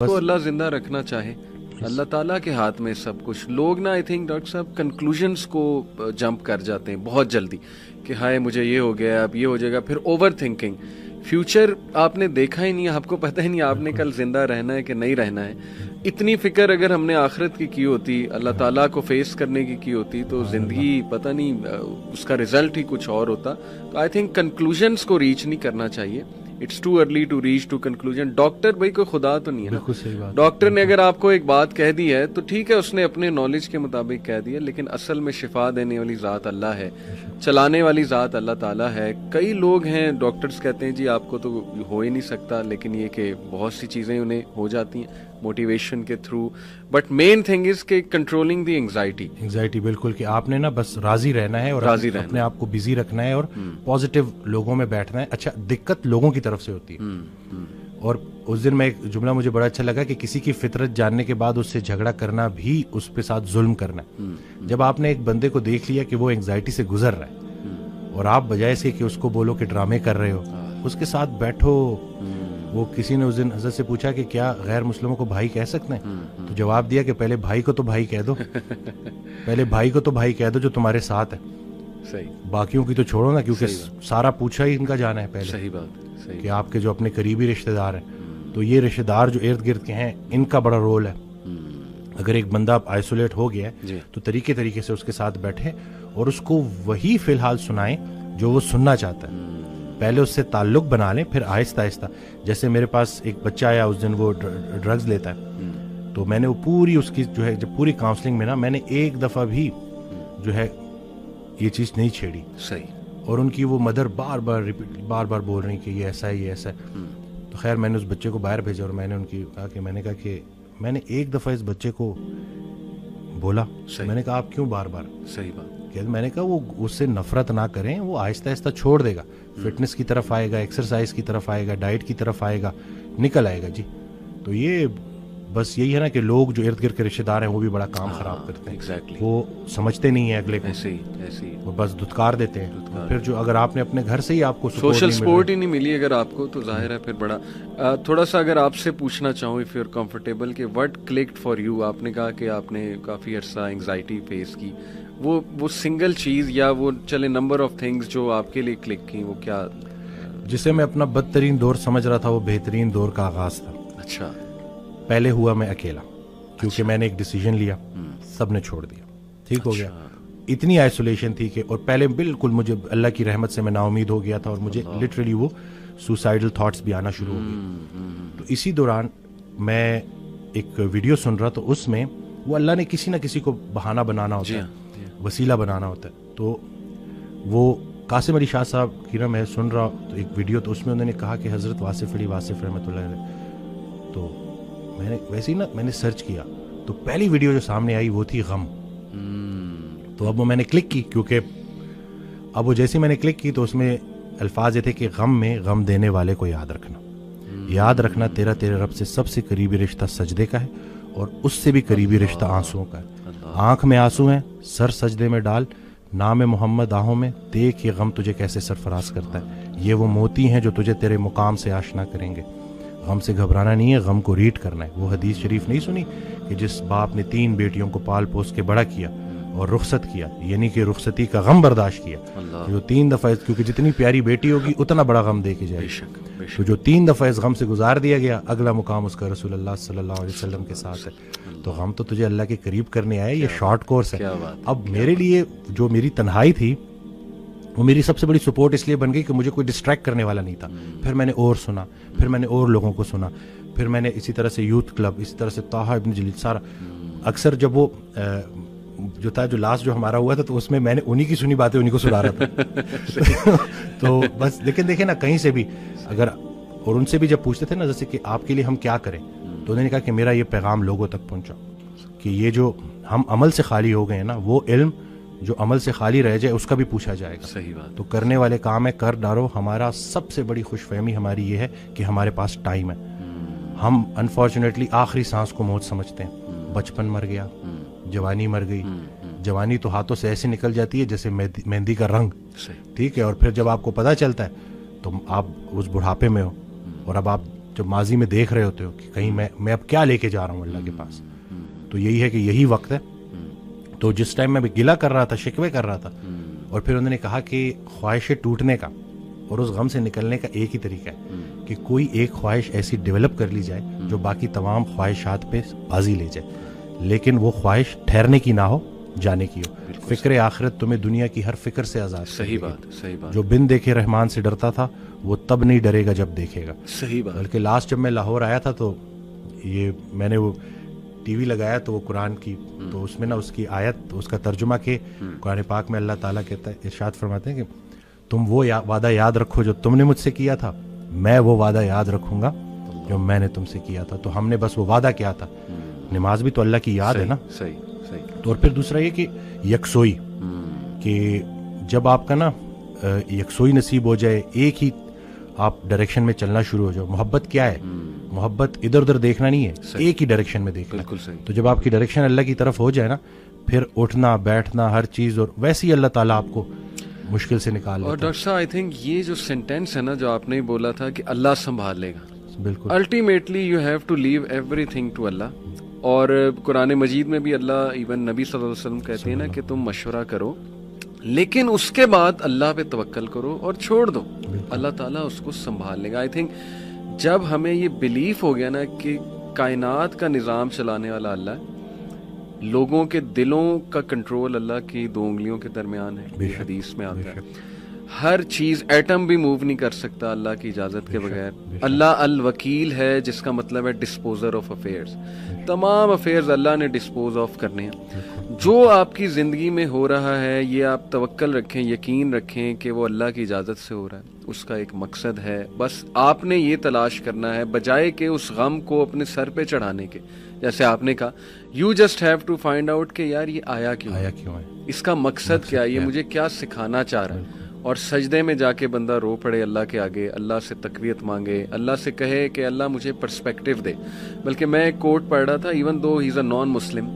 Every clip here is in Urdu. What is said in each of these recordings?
کو اللہ زندہ رکھنا چاہے، اللہ تعالیٰ کے ہاتھ میں سب کچھ. لوگ نا آئی تھنک ڈاکٹر صاحب کنکلوژنس کو جمپ کر جاتے ہیں بہت جلدی کہ ہائے مجھے یہ ہو گیا، اب یہ ہو جائے گا، پھر اوور تھنکنگ. فیوچر آپ نے دیکھا ہی نہیں، آپ کو پتہ ہی نہیں آپ نے کل زندہ رہنا ہے کہ نہیں رہنا ہے. اتنی فکر اگر ہم نے آخرت کی ہوتی، اللہ تعالیٰ کو فیس کرنے کی ہوتی، تو زندگی پتہ نہیں اس کا رزلٹ ہی کچھ اور ہوتا. تو آئی تھنک کنکلوژنس کو ریچ نہیں کرنا چاہیے. It's too early to reach to conclusion. Doctor بھائی کوئی خدا تو نہیں ہے نا. ڈاکٹر نے اگر آپ کو ایک بات کہہ دی ہے تو ٹھیک ہے، اس نے اپنے نالج کے مطابق کہہ دیا، لیکن اصل میں شفا دینے والی ذات اللہ ہے، چلانے والی ذات اللہ تعالیٰ ہے. کئی لوگ ہیں ڈاکٹرز کہتے ہیں جی آپ کو تو ہو ہی نہیں سکتا، لیکن یہ کہ بہت سی چیزیں انہیں ہو جاتی ہیں موٹیویشن کے through. But main thing is کہ کنٹرولنگ دی انگزائٹی. بالکل، کہ آپ نے نا بس راضی رہنا ہے اور اپنے آپ کو بزی رکھنا ہے اور پازیٹیو لوگوں میں بیٹھنا ہے. اچھا، دقت لوگوں کی طرف سے ہوتی ہے. اور اس دن میں ایک جملہ مجھے بڑا اچھا لگا کہ کسی کی فطرت جاننے کے بعد اس سے جھگڑا کرنا بھی اس پہ ساتھ ظلم کرنا ہے. جب آپ نے ایک بندے کو دیکھ لیا کہ وہ انگزائٹی سے گزر رہا ہے اور آپ بجائے سے کہ اس کو بولو کہ ڈرامے کر رہے ہو، اس کے ساتھ بیٹھو. وہ کسی نے اس دن حضرت سے پوچھا کہ کیا غیر مسلموں کو بھائی کہہ سکتے ہیں؟ تو جواب دیا کہ پہلے بھائی کو تو بھائی کہہ دو، پہلے بھائی کو تو بھائی کہہ دو جو تمہارے ساتھ ہے. صحیح. باقیوں کی تو چھوڑو نا، کیونکہ سارا پوچھا ہی ان کا جانا ہے پہلے. صحیح بات کہ آپ کے جو اپنے قریبی رشتہ دار ہیں، تو یہ رشتہ دار جو ارد گرد کے ہیں ان کا بڑا رول ہے. اگر ایک بندہ آئسولیٹ ہو گیا ہے تو طریقے سے اس کے ساتھ بیٹھے اور اس کو وہی فی الحال سنائیں جو وہ سننا چاہتا ہے. پہلے اس سے تعلق بنا لیں، پھر آہستہ آہستہ. جیسے میرے پاس ایک بچہ آیا اس دن، وہ ڈرگز لیتا ہے، تو میں نے وہ پوری اس کی جو ہے جب پوری کاؤنسلنگ میں نا میں نے ایک دفعہ بھی جو ہے یہ چیز نہیں چھیڑی. صحیح. اور ان کی وہ مدر بار بار بول رہی کہ یہ ایسا ہے یہ ایسا ہے. تو خیر میں نے اس بچے کو باہر بھیجا اور میں نے ان کی میں نے کہا کہ میں نے ایک دفعہ اس بچے کو بولا، میں نے کہا آپ کیوں بار بار. صحیح بات. میں نے کہا وہ اس سے نفرت نہ کریں، وہ آہستہ آہستہ چھوڑ دے گا، فٹنس کی طرف آئے گا، ایکسرسائز کی طرف آئے گا، ڈائٹ کی طرف آئے گا، نکل آئے گا. جی تو یہ بس یہی ہے نا کہ لوگ جو ارد گرد کے رشتہ دار ہیں وہ بھی بڑا کام خراب کرتے ہیں. وہ سمجھتے نہیں ہیں اگلے کو، ایسے ہی وہ بس دھتکار دیتے ہیں. پھر جو اگر آپ نے اپنے گھر سے ہی آپ کو سوشل سپورٹ ہی نہیں ملی اگر آپ کو، تو ظاہر ہے پھر بڑا. تھوڑا سا اگر آپ سے پوچھنا چاہوں اف یو آر کمفرٹیبل کہ وٹ کلکڈ فار یو. آپ نے کہا کہ آپ نے کافی عرصہ انگزائٹی فیس کی، وہ سنگل چیز یا وہ چلے نمبر آف تھنگز جو آپ کے لیے کلک کی، وہ کیا؟ جسے میں اپنا بدترین دور سمجھ رہا تھا وہ بہترین دور کا آغاز تھا. اچھا. پہلے ہوا میں اکیلا، کیونکہ میں نے ایک ڈیسیژن لیا، سب نے چھوڑ دیا، ٹھیک ہو گیا. اتنی آئسولیشن تھی کہ، اور پہلے بالکل مجھے اللہ کی رحمت سے میں نا امید ہو گیا تھا اور مجھے لٹرلی وہ سوسائڈل تھاٹس بھی آنا شروع ہو گئے. تو اسی دوران میں ایک ویڈیو سن رہا، تو اس میں وہ اللہ نے کسی نہ کسی کو بہانہ بنانا ہوتا ہے، وسیلہ بنانا ہوتا ہے. تو وہ قاسم علی شاہ صاحب کی نا میں سن رہا تو ایک ویڈیو، تو اس میں انہوں نے کہا کہ حضرت واصف علی واصف رحمۃ اللہ علیہ. تو میں نے ویسے ہی نا میں نے سرچ کیا تو پہلی ویڈیو جو سامنے آئی وہ تھی غم. تو اب وہ میں نے کلک کی، کیونکہ اب وہ جیسے میں نے کلک کی تو اس میں الفاظ یہ تھے کہ غم میں غم دینے والے کو یاد رکھنا، یاد رکھنا تیرے رب سے سب سے قریبی رشتہ سجدے کا ہے اور اس سے بھی قریبی رشتہ آنسوؤں کا ہے. آنکھ میں آنسو ہیں، سر سجدے میں ڈال، نام محمد آہوں میں، دیکھ یہ غم تجھے کیسے سرفراز کرتا ہے. یہ وہ موتی ہیں جو تجھے تیرے مقام سے آشنا کریں گے. غم سے گھبرانا نہیں ہے، غم کو ریڈ کرنا ہے. وہ حدیث شریف نہیں سنی کہ جس باپ نے 3 بیٹیوں کو پال پوس کے بڑا کیا اور رخصت کیا، یعنی کہ رخصتی کا غم برداشت کیا، جو 3 دفعہ، کیونکہ جتنی پیاری بیٹی ہوگی اتنا بڑا غم دے کے جائے. تو جو 3 دفعہ اس غم سے گزار دیا گیا، اگلا مقام اس کا رسول اللہ صلی اللہ علیہ وسلم کے ساتھ ہے. تو غم تو تجھے اللہ کے قریب کرنے آئے، یہ شارٹ کورس ہے. اب میرے لیے جو میری تنہائی تھی وہ میری سب سے بڑی سپورٹ اس لیے بن گئی کہ مجھے کوئی ڈسٹریکٹ کرنے والا نہیں تھا. پھر میں نے اور سنا، پھر میں نے اور لوگوں کو سنا، پھر میں نے اسی طرح سے یوتھ کلب، اسی طرح سے طٰہٰ ابن جلیل، سارا. اکثر جب وہ جو تھا جو لاسٹ جو ہمارا ہوا تھا تو اس میں نے انہی کی سنی باتیں انہی کو سنا رہا تھا. تو بس لیکن دیکھیں نا کہیں سے بھی اگر، اور ان سے بھی جب پوچھتے تھے نا جیسے کہ آپ کے لیے ہم کیا کریں، تو انہوں نے کہا کہ میرا یہ پیغام لوگوں تک پہنچا کہ یہ جو ہم عمل سے خالی ہو گئے ہیں نا، وہ علم جو عمل سے خالی رہ جائے اس کا بھی پوچھا جائے گا. صحیح بات. تو کرنے والے کام ہے، کر ڈالو. ہمارا سب سے بڑی خوش فہمی ہماری یہ ہے کہ ہمارے پاس ٹائم ہے. ہم انفارچونیٹلی آخری سانس کو موت سمجھتے ہیں. بچپن مر گیا، جوانی مر گئی. جوانی تو ہاتھوں سے ایسے نکل جاتی ہے جیسے مہندی کا رنگ، ٹھیک ہے. اور پھر جب آپ کو پتہ چلتا ہے تو آپ اس بڑھاپے میں ہو اور اب آپ جب ماضی میں دیکھ رہے ہوتے ہو کہ کہیں میں اب کیا لے کے جا رہا ہوں اللہ کے پاس, تو یہی ہے کہ یہی وقت ہے. تو جس ٹائم میں گلہ کر رہا تھا, شکوے کر رہا تھا, اور پھر انہوں نے کہا کہ خواہش ٹوٹنے کا اور اس غم سے نکلنے کا ایک ہی طریقہ ہے کہ کوئی ایک خواہش ایسی ڈیولپ کر لی جائے جو باقی تمام خواہشات پہ بازی لے جائے, لیکن وہ خواہش ٹھہرنے کی نہ ہو, جانے کی ہو. فکر آخرت تمہیں دنیا کی ہر فکر سے آزاد. صحیح بات, صحیح بات. جو بن دیکھے رحمان سے ڈرتا تھا وہ تب نہیں ڈرے گا جب دیکھے گا. صحیح بات. بلکہ لاسٹ جب میں لاہور آیا تھا تو یہ میں نے وہ ٹی وی لگایا تو وہ قرآن کی, تو اس میں نا اس کی آیت, اس کا ترجمہ کہ قرآن پاک میں اللہ تعالیٰ کہتا ہے, ارشاد فرماتے ہیں کہ تم وہ وعدہ یاد رکھو جو تم نے مجھ سے کیا تھا, میں وہ وعدہ یاد رکھوں گا جو میں نے تم سے کیا تھا. تو ہم نے بس وہ وعدہ کیا تھا. نماز بھی تو اللہ کی یاد ہے نا. اور پھر دوسرا یہ کہ یکسوئی, کہ جب آپ کا نا یکسوئی نصیب ہو جائے, ایک ہی آپ ڈائریکشن میں چلنا شروع ہو جاؤ. محبت کیا ہے؟ محبت ادھر ادھر دیکھنا نہیں ہے, ایک ہی ڈائریکشن میں دیکھنا. تو جب آپ کی ڈائریکشن اللہ کی طرف ہو جائے نا, پھر اٹھنا بیٹھنا ہر چیز, اور ویسے ہی اللہ تعالیٰ آپ کو مشکل سے نکال لیتا. اور ڈاکٹر صاحب آئی تھنک یہ جو سینٹینس ہے نا جو آپ نے بولا تھا کہ اللہ سنبھال لے گا, بالکل ultimately you have to leave everything to Allah. اور قرآن مجید میں بھی اللہ ایون نبی صلی اللہ علیہ وسلم کہتے ہیں نا کہ تم مشورہ کرو لیکن اس کے بعد اللہ پہ توکل کرو اور چھوڑ دو, اللہ تعالیٰ اس کو سنبھال لے گا. آئی تھنک جب ہمیں یہ بلیف ہو گیا نا کہ کائنات کا نظام چلانے والا اللہ ہے, لوگوں کے دلوں کا کنٹرول اللہ کی 2 انگلیوں کے درمیان ہے, یہ حدیث میں آتا ہے, ہر چیز ایٹم بھی موو نہیں کر سکتا اللہ کی اجازت کے بغیر. اللہ الوکیل ہے جس کا مطلب ہے ڈسپوزر آف افیئرز, تمام افیئرز اللہ نے ڈسپوز آف کرنے ہیں. جو آپ کی زندگی میں ہو رہا ہے یہ آپ توکل رکھیں, یقین رکھیں کہ وہ اللہ کی اجازت سے ہو رہا ہے, اس کا ایک مقصد ہے. بس آپ نے یہ تلاش کرنا ہے بجائے کہ اس غم کو اپنے سر پہ چڑھانے کے. جیسے آپ نے کہا you just have to find out کہ یار یہ آیا کیوں ہے, اس کا مقصد کیا ہے, یہ مجھے کیا سکھانا چاہ رہا ہے. اور سجدے میں جا کے بندہ رو پڑے اللہ کے آگے, اللہ سے تقویت مانگے, اللہ سے کہے کہ اللہ مجھے پرسپیکٹیو دے. بلکہ میں ایک کوٹ پڑھ رہا تھا, ایون دو ہی از اے نان مسلم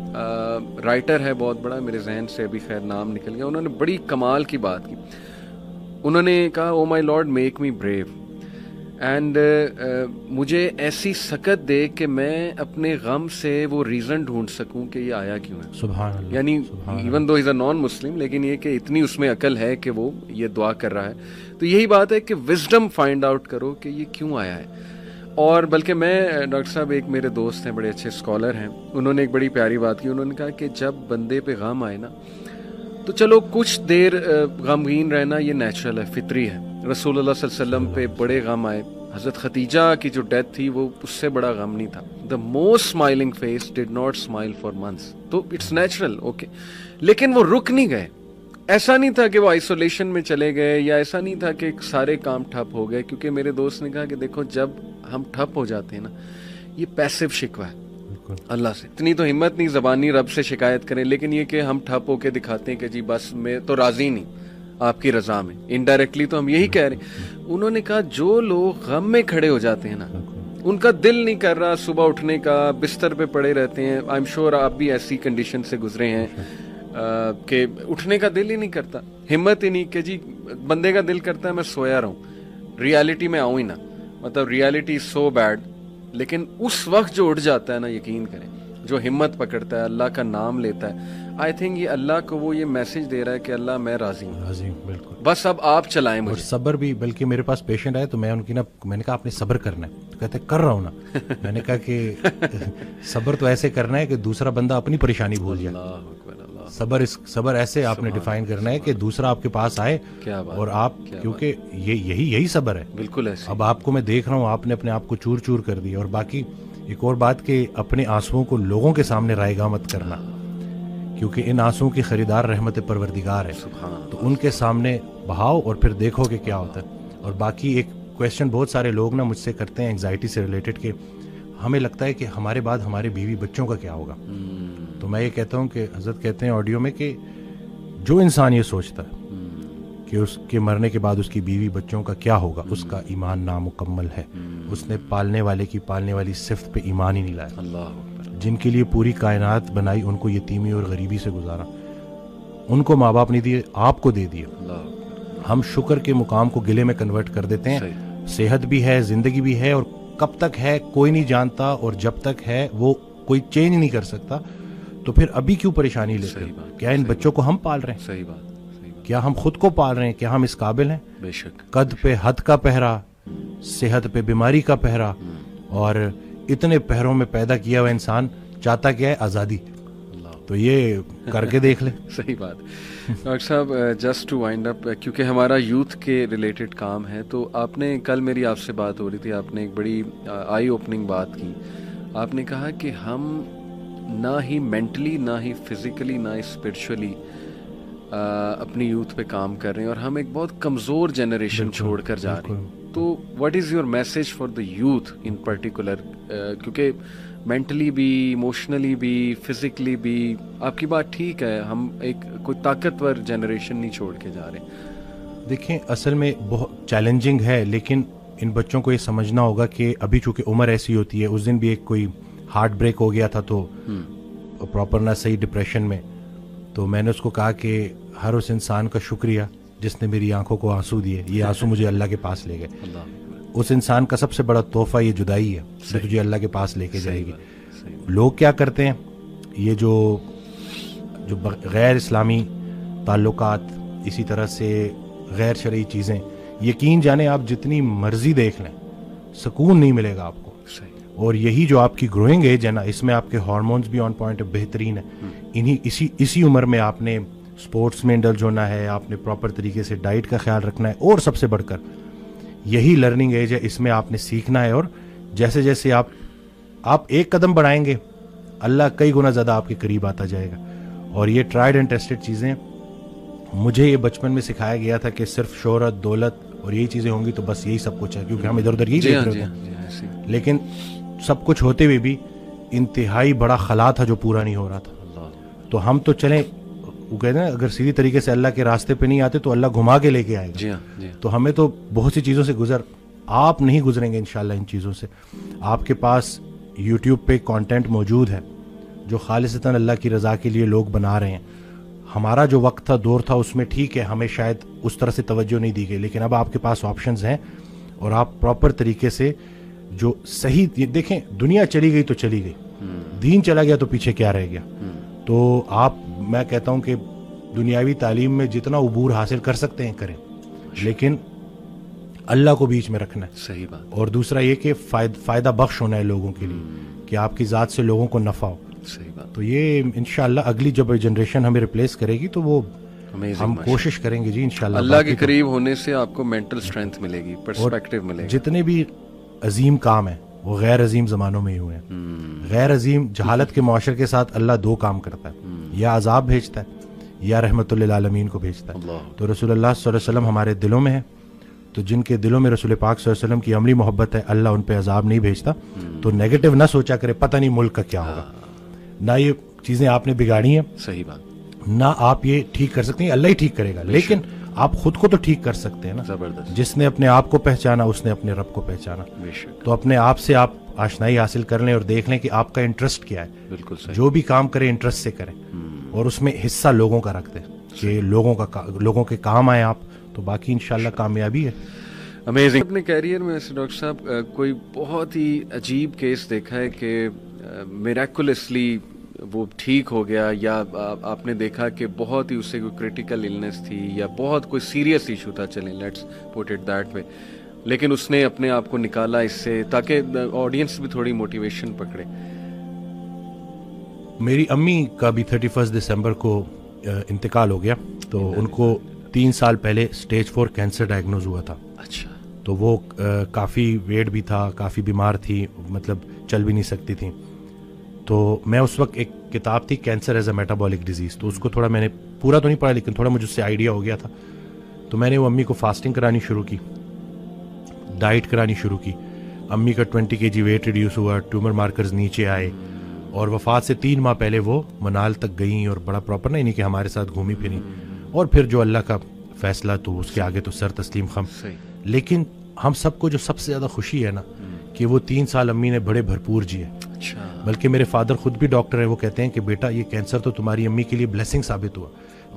رائٹر ہے بہت بڑا, میرے ذہن سے ابھی خیر نام نکل گیا, انہوں نے بڑی کمال کی بات کی. انہوں نے کہا oh my lord make me brave and مجھے ایسی سکت دے کہ میں اپنے غم سے وہ ریزن ڈھونڈ سکوں کہ یہ آیا کیوں ہے. سبحان اللہ. یعنی ایون دو از اے نان مسلم, لیکن یہ کہ اتنی اس میں عقل ہے کہ وہ یہ دعا کر رہا ہے. تو یہی بات ہے کہ وزڈم فائنڈ آؤٹ کرو کہ یہ کیوں آیا ہے. اور بلکہ میں ڈاکٹر صاحب ایک میرے دوست ہیں بڑے اچھے اسکالر ہیں, انہوں نے ایک بڑی پیاری بات کی. انہوں نے کہا کہ جب بندے پہ غم آئے نا تو چلو کچھ دیر غمگین رہنا یہ نیچرل ہے, فطری ہے. رسول اللہ صلی اللہ علیہ وسلم پہ بڑے غم آئے, حضرت خدیجہ کی جو ڈیتھ تھی وہ اس سے بڑا غم نہیں تھا. The most smiling face did not smile for months, تو اٹس نیچرل اوکے. لیکن وہ رک نہیں گئے, ایسا نہیں تھا کہ وہ آئسولیشن میں چلے گئے, یا ایسا نہیں تھا کہ سارے کام ٹھپ ہو گئے. کیونکہ میرے دوست نے کہا کہ دیکھو جب ہم ٹھپ ہو جاتے ہیں نا, یہ پیسو شکوہ ہے اللہ سے. اتنی تو ہمت نہیں زبانی رب سے شکایت کریں, لیکن یہ کہ ہم ٹھپ ہو کے دکھاتے ہیں کہ جی بس میں تو راضی نہیں آپ کی رضا میں, انڈائریکٹلی تو ہم یہی کہہ رہے ہیں. انہوں نے کہا جو لوگ غم میں کھڑے ہو جاتے ہیں نا, ان کا دل نہیں کر رہا صبح اٹھنے کا, بستر پہ پڑے رہتے ہیں. آئی ایم شیور آپ بھی ایسی کنڈیشن سے گزرے ہیں کہ اٹھنے کا دل ہی نہیں کرتا, ہمت ہی نہیں کہ جی بندے کا دل کرتا ہے میں سویا رہوں, ریالٹی میں آؤں ہی نا, مطلب ریالٹی سو بیڈ. لیکن اس وقت جو اٹھ جاتا ہے نا, یقین کریں, جو ہمت پکڑتا ہے, اللہ کا نام لیتا ہے, آئی تھنک یہ اللہ کو وہ یہ میسج دے رہا ہے کہ اللہ میں راضی ہوں, بالکل, بس اب آپ چلائیں مجھے. اور صبر بھی, بلکہ میرے پاس پیشنٹ آئے تو میں ان کی نا, میں نے کہا آپ نے صبر کرنا ہے, تو کہتے کر رہا ہوں نا. میں نے کہا کہ صبر تو ایسے کرنا ہے کہ دوسرا بندہ اپنی پریشانی بھول جائے. صبر ایسے آپ نے ڈیفائن کرنا ہے کہ دوسرا آپ کے پاس آئے اور آپ, کیونکہ یہی صبر ہے. بالکل ایسے. اب آپ کو میں دیکھ رہا ہوں آپ نے اپنے آپ کو چور چور کر دیا. اور باقی ایک اور بات کہ اپنے آنسوؤں کو لوگوں کے سامنے رائے گاہ مت کرنا, کیونکہ ان آنسوؤں کی خریدار رحمت پروردگار ہے, تو ان کے سامنے بہاؤ اور پھر دیکھو کہ کیا ہوتا ہے. اور باقی ایک کویشچن بہت سارے لوگ نا مجھ سے کرتے ہیں انگزائٹی سے ریلیٹڈ, کہ ہمیں لگتا ہے کہ ہمارے بعد ہمارے بیوی بچوں کا کیا ہوگا. تو میں یہ کہتا ہوں کہ حضرت کہتے ہیں آڈیو میں کہ جو انسان یہ سوچتا ہے کہ اس کے مرنے کے بعد اس کی بیوی بچوں کا کیا ہوگا, اس کا ایمان نامکمل ہے. اس نے پالنے والے کی پالنے والی صفت پہ ایمان ہی نہیں لایا. اللہ, جن کے لیے پوری کائنات بنائی ان کو یتیمی اور غریبی سے گزارا, ان کو ماں باپ نہیں دیے, آپ کو دے دیا. ہم شکر کے مقام کو گلے میں کنورٹ کر دیتے ہیں. صحت بھی ہے, زندگی بھی ہے, اور کب تک ہے کوئی نہیں جانتا, اور جب تک ہے وہ کوئی چینج نہیں کر سکتا, تو پھر ابھی کیوں پریشانی لیتے ہیں؟ کیا ان بچوں کو ہم پال رہے ہیں؟ صحیح بات. کیا ہم خود کو پال رہے ہیں؟ کیا ہم اس قابل ہیں؟ بے شک. قد پہ حد کا پہرا, صحت پہ بیماری کا پہرا, اور اتنے پہروں میں پیدا کیا ہوا انسان چاہتا کیا ہے؟ آزادی. تو یہ کر کے دیکھ لیں. صحیح بات. ڈاکٹر صاحب جسٹ ٹو وائنڈ اپ, کیونکہ ہمارا یوتھ کے ریلیٹڈ کام ہے, تو آپ نے کل میری آپ سے بات ہو رہی تھی, آپ نے ایک بڑی آئی اوپننگ بات کی. آپ نے کہا کہ ہم نہ ہی مینٹلی, نہ ہی فزیکلی, نہ ہی اسپرچولی اپنی یوتھ پہ کام کر رہے ہیں, اور ہم ایک بہت کمزور جنریشن چھوڑ کر جا رہے ہیں. تو what is your message for the youth in particular, کیونکہ مینٹلی بھی, ایموشنلی بھی, فزیکلی بھی, آپ کی بات ٹھیک ہے, ہم ایک کوئی طاقتور جنریشن نہیں چھوڑ کے جا رہے. دیکھیں اصل میں بہت چیلنجنگ ہے, لیکن ان بچوں کو یہ سمجھنا ہوگا کہ ابھی چونکہ عمر ایسی ہوتی ہے. اس دن بھی ایک کوئی ہارٹ بریک ہو گیا تھا تو پراپر نہ صحیح ڈپریشن میں, تو میں نے اس کو کہا کہ ہر اس انسان کا شکریہ جس نے میری آنکھوں کو آنسو دیے, یہ آنسو مجھے اللہ کے پاس لے گئے. اس انسان کا سب سے بڑا تحفہ یہ جدائی ہے جو تجھے اللہ کے پاس لے کے جائے گی. لوگ کیا کرتے ہیں, یہ جو غیر اسلامی تعلقات, اسی طرح سے غیر شرعی چیزیں, یقین جانیں آپ جتنی مرضی دیکھ لیں سکون نہیں ملے گا آپ کو. اور یہی جو آپ کی گروئنگ ایج ہے نا, اس میں آپ کے ہارمونز بھی آن پوائنٹ بہترین ہے. اسی عمر میں آپ نے اسپورٹس میں انڈلج ہونا ہے, آپ نے پراپر طریقے سے ڈائٹ کا خیال رکھنا ہے, اور سب سے بڑھ کر یہی لرننگ ایج ہے, اس میں آپ نے سیکھنا ہے. اور جیسے جیسے آپ ایک قدم بڑھائیں گے, اللہ کئی گنا زیادہ آپ کے قریب آتا جائے گا. اور یہ ٹرائیڈ اینڈ ٹیسٹڈ چیزیں, مجھے یہ بچپن میں سکھایا گیا تھا کہ صرف شہرت, دولت اور یہی چیزیں ہوں گی تو بس یہی سب کچھ ہے, کیونکہ ہم ادھر ادھر یہی دیکھ رہے ہوتے ہیں. لیکن سب کچھ ہوتے ہوئے بھی انتہائی بڑا خلا تھا جو پورا نہیں ہو رہا تھا. تو ہم تو چلیں, وہ کہتے ہیں اگر سیدھی طریقے سے اللہ کے راستے پہ نہیں آتے تو اللہ گھما کے لے کے آئے گا. تو ہمیں تو بہت سی چیزوں سے آپ نہیں گزریں گے انشاءاللہ ان چیزوں سے. آپ کے پاس یوٹیوب پہ کانٹینٹ موجود ہے جو خالصتاً اللہ کی رضا کے لیے لوگ بنا رہے ہیں. ہمارا جو وقت تھا, دور تھا, اس میں ٹھیک ہے ہمیں شاید اس طرح سے توجہ نہیں دی گئی, لیکن اب آپ کے پاس آپشنز ہیں, اور آپ پراپر طریقے سے جو صحیح, دیکھیں دنیا چلی گئی تو چلی گئی, دین چلا گیا تو پیچھے کیا رہ گیا. تو میں کہتا ہوں کہ دنیاوی تعلیم میں جتنا عبور حاصل کر سکتے ہیں کریں, لیکن اللہ کو بیچ میں رکھنا ہے. صحیح بات. اور دوسرا یہ کہ فائدہ بخش ہونا ہے لوگوں کے لیے, کہ آپ کی ذات سے لوگوں کو نفع ہو. صحیح بات. تو یہ انشاءاللہ اگلی جب جنریشن ہمیں ریپلیس کرے گی تو وہ ہم کوشش کریں گے جی انشاءاللہ. اللہ کے قریب ہونے سے آپ کو مینٹل اسٹرینتھ ملے گی, پرسپیکٹیو ملے گا. جتنے بھی عظیم کام ہیں وہ غیر عظیم زمانوں میں ہی ہوئے ہیں. غیر عظیم جہالت کے معاشرے کے ساتھ اللہ دو کام کرتا ہے, یا عذاب بھیجتا ہے یا رحمت للعالمین کو بھیجتا ہے. تو رسول اللہ صلی اللہ علیہ وسلم ہمارے دلوں میں ہے, تو جن کے دلوں میں رسول پاک صلی اللہ علیہ وسلم کی عملی محبت ہے, اللہ ان پہ عذاب نہیں بھیجتا. تو نیگیٹو نہ سوچا کرے, پتہ نہیں ملک کا کیا ہوگا, نہ یہ چیزیں آپ نے بگاڑی ہیں, صحیح بات, نہ آپ یہ ٹھیک کر سکتے ہیں, اللہ ہی ٹھیک کرے گا. لیکن آپ خود کو تو ٹھیک کر سکتے ہیں نا. زبردست. جس نے اپنے آپ کو پہچانا اس نے اپنے رب کو پہچانا. تو اپنے آپ سے آپ آشنائی حاصل کر لیں اور دیکھ لیں کہ آپ کا انٹرسٹ کیا ہے. بالکل صحیح. جو بھی کام کریں انٹرسٹ سے کریں, اور اس میں حصہ لوگوں کا رکھ دیں کہ لوگوں کے کام آئے آپ, تو باقی انشاءاللہ کامیابی ہے. امیزنگ. اپنے کیریئر میں ڈاکٹر صاحب کوئی بہت ہی عجیب کیس دیکھا ہے کہ میریکولسلی وہ ٹھیک ہو گیا, یا آپ نے دیکھا کہ بہت ہی اسے کوئی کریٹیکل النس تھی یا بہت کوئی سیریس ایشو تھا, چلیں let's put it that way, لیکن اس نے اپنے آپ کو نکالا اس سے تاکہ آڈینس بھی تھوڑی موٹیویشن پکڑے؟ میری امی کا بھی 31 دسمبر کو انتقال ہو گیا, تو ان کو 3 سال پہلے اسٹیج 4 کینسر ڈائگنوز ہوا تھا. اچھا. تو وہ کافی ویٹ بھی تھا, کافی بیمار تھی, مطلب چل بھی نہیں سکتی تھیں. تو میں اس وقت ایک کتاب تھی cancer as a metabolic disease, تو اس کو تھوڑا میں نے پورا تو نہیں پڑھا لیکن تھوڑا مجھ سے آئیڈیا ہو گیا تھا. تو میں نے وہ امی کو فاسٹنگ کرانی شروع کی, ڈائٹ کرانی شروع کی. امی کا 20 kg ویٹ ریڈیوس ہوا, ٹیومر مارکرز نیچے آئے, اور وفات سے 3 ماہ پہلے وہ منال تک گئیں, اور بڑا پراپر نہیں کہ ہمارے ساتھ گھومی پھری, اور پھر جو اللہ کا فیصلہ تو اس کے آگے تو سر تسلیم خم. لیکن ہم سب کو جو سب سے زیادہ خوشی ہے نا کہ وہ 3 سال امی نے بڑے بھرپور جیے. بلکہ میرے فادر خود بھی ڈاکٹر ہیں, وہ کہتے ہیں کہ بیٹا یہ کینسر تو تمہاری امی کے لیے بلیسنگ ثابت ہوا,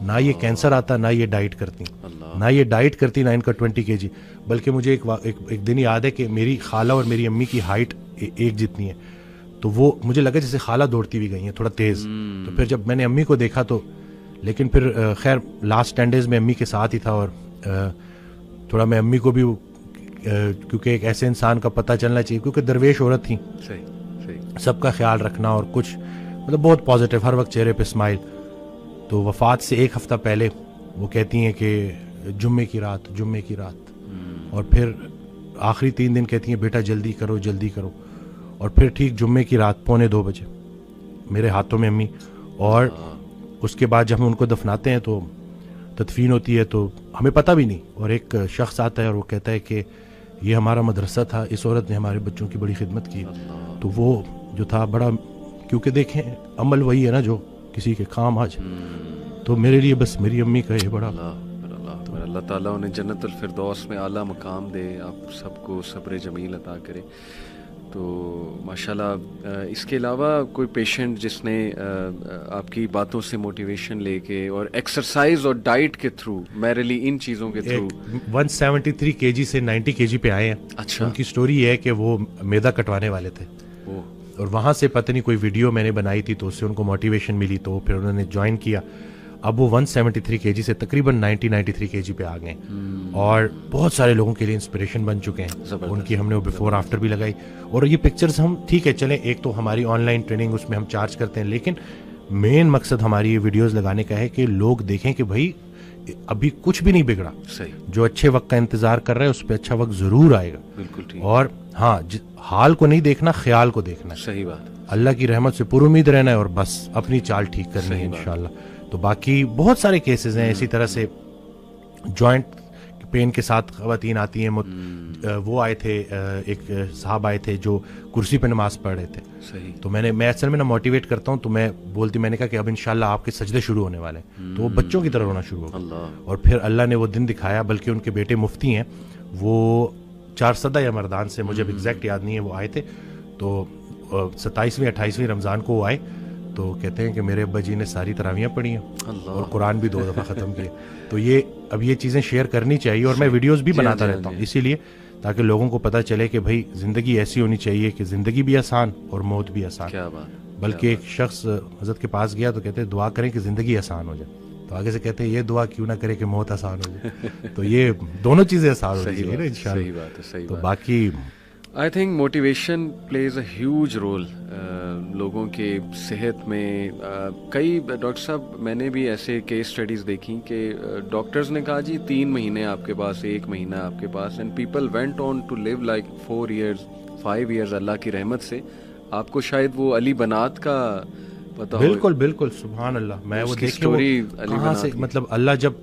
نہ یہ کینسر آتا، نہ یہ ڈائٹ کرتی، نہ ان کا 20 kg. بلکہ مجھے ایک دن یاد ہے کہ میری خالہ اور میری امی کی ہائٹ ایک جتنی ہے، تو وہ مجھے لگا جیسے خالہ دوڑتی بھی گئی ہیں تھوڑا تیز. تو پھر جب میں نے امی کو دیکھا تو، لیکن پھر خیر لاسٹ 10 days میں امی کے ساتھ ہی تھا، اور تھوڑا میں امی کو بھی کیونکہ ایک ایسے انسان کا پتہ چلنا چاہیے، کیونکہ درویش عورت تھیں، سب کا خیال رکھنا اور کچھ مطلب بہت پازیٹیو، ہر وقت چہرے پہ اسمائل. تو وفات سے ایک ہفتہ پہلے وہ کہتی ہیں کہ جمعے کی رات، اور پھر آخری 3 دن کہتی ہیں بیٹا جلدی کرو. اور پھر ٹھیک جمعے کی رات 1:45 بجے میرے ہاتھوں میں امی. اور اس کے بعد جب ہم ان کو دفناتے ہیں تو تدفین ہوتی ہے، تو ہمیں پتہ بھی نہیں، اور ایک شخص آتا ہے اور وہ کہتا ہے کہ یہ ہمارا مدرسہ تھا، اس عورت نے ہمارے بچوں کی بڑی خدمت کی. تو وہ جو تھا بڑا، کیونکہ دیکھیں عمل وہی ہے نا جو کسی کے کام آ جائے. تو میرے لیے بس میری امی کا یہ بڑا، اللہ تعالیٰ انہیں جنت الفردوس میں اعلیٰ مقام دے، آپ سب کو صبر جمیل عطا کرے. تو ماشاءاللہ اس کے علاوہ کوئی پیشنٹ جس نے آپ کی باتوں سے موٹیویشن لے کے اور ایکسرسائز اور ڈائٹ کے تھرو، میرلی ان چیزوں کے تھرو 173 kg سے 90 kg پہ آئے ہیں. اچھا. ان کی سٹوری یہ ہے کہ وہ میدا کٹوانے والے تھے، اور وہاں سے پتہ نہیں کوئی ویڈیو میں نے بنائی تھی تو اس سے ان کو موٹیویشن ملی، تو پھر انہوں نے جوائن کیا. اب وہ 173 kg سے تقریباً 93 kg پہ آ گئے، اور بہت سارے لوگوں کے لیے انسپریشن بن چکے ہیں. ان کی ہم نے بیفور آفٹر بھی لگائی، اور یہ پکچرز ہم ٹھیک ہے چلیں، ایک تو ہماری آن لائن ٹریننگ اس میں ہم چارج کرتے ہیں، لیکن مین مقصد ہماری یہ ویڈیوز لگانے کا ہے کہ لوگ دیکھیں کہ بھائی ابھی کچھ بھی نہیں بگڑا. جو اچھے وقت کا انتظار کر رہا ہے اس پہ اچھا وقت ضرور آئے گا. بالکل ٹھیک. اور ہاں حال کو نہیں دیکھنا، خیال کو دیکھنا ہے. صحیح بات. اللہ کی رحمت سے پر امید رہنا ہے، اور بس اپنی چال ٹھیک کرنی ہے انشاءاللہ. تو باقی بہت سارے کیسز ہیں اسی طرح سے، جوائنٹ پین کے ساتھ خواتین آتی ہیں. وہ آئے تھے، ایک صاحب آئے تھے جو کرسی پہ نماز پڑھ رہے تھے. صحیح. تو میں اصل میں موٹیویٹ کرتا ہوں، تو میں نے کہا کہ اب انشاءاللہ آپ کے سجدے شروع ہونے والے ہیں. تو وہ بچوں کی طرح رونا شروع ہو گیا، اور پھر اللہ نے وہ دن دکھایا. بلکہ ان کے بیٹے مفتی ہیں، وہ 4 یا مردان سے، مجھے اب ایگزیکٹ یاد نہیں ہے، وہ آئے تھے. تو 27ویں 28ویں رمضان کو وہ آئے، تو کہتے ہیں کہ میرے ابا جی نے ساری تراویحیں پڑھی ہیں اور قرآن بھی 2 دفعہ ختم کیے. تو اب یہ چیزیں شیئر کرنی چاہیے، اور میں ویڈیوز بھی بناتا رہتا ہوں اسی لیے، تاکہ لوگوں کو پتہ چلے کہ بھائی زندگی ایسی ہونی چاہیے کہ زندگی بھی آسان اور موت بھی آسان. کیا بات. بلکہ ایک شخص حضرت کے پاس گیا تو کہتے ہیں دعا کریں کہ زندگی آسان ہو جائے. تو آگے سے کہتے ہیں یہ دعا کیوں نہ کرے کہ موت آسان ہو جائے. تو یہ دونوں چیزیں آسان ہو چاہیے نا انشاءاللہ. صحیح بات ہے. صحیح. تو باقی I think motivation plays a huge role لوگوں کے صحت میں. کئی ڈاکٹر صاحب میں نے بھی ایسے کیس اسٹڈیز دیکھی کہ ڈاکٹرز نے کہا جی 3 مہینے آپ کے پاس، 1 مہینہ آپ کے پاس، and people went on to live like 4 years 5 years. Allah کی رحمت سے آپ کو شاید وہ علی بنات کا پتہ ہو. بالکل بالکل سبحان اللہ. میں وہ دیکھے کہاں سے، مطلب اللہ جب،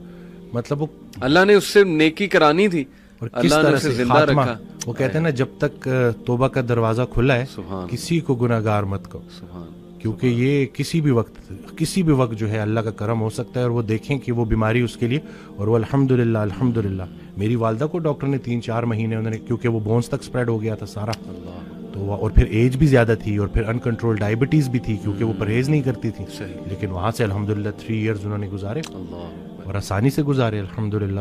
مطلب اللہ نے اس سے نیکی کرانی تھی اور کس طرح سے زندہ رکھا. وہ کہتے ہیں نا جب تک توبہ کا دروازہ کھلا ہے کسی کو گناہگار مت کرو، کیونکہ یہ کسی بھی وقت جو ہے اللہ کا کرم ہو سکتا ہے. اور وہ دیکھیں کہ وہ بیماری اس کے لیے، اور وہ الحمدللہ میری والدہ کو ڈاکٹر نے 3-4 مہینے انہوں نے، کیونکہ وہ بونز تک سپریڈ ہو گیا تھا سارا، تو اور پھر ایج بھی زیادہ تھی، اور پھر انکنٹرول ڈائبٹیز بھی تھی کیونکہ وہ پرہیز نہیں کرتی تھی. لیکن وہاں سے الحمدللہ 3 years انہوں نے گزارے، اور آسانی سے گزارے الحمدللہ.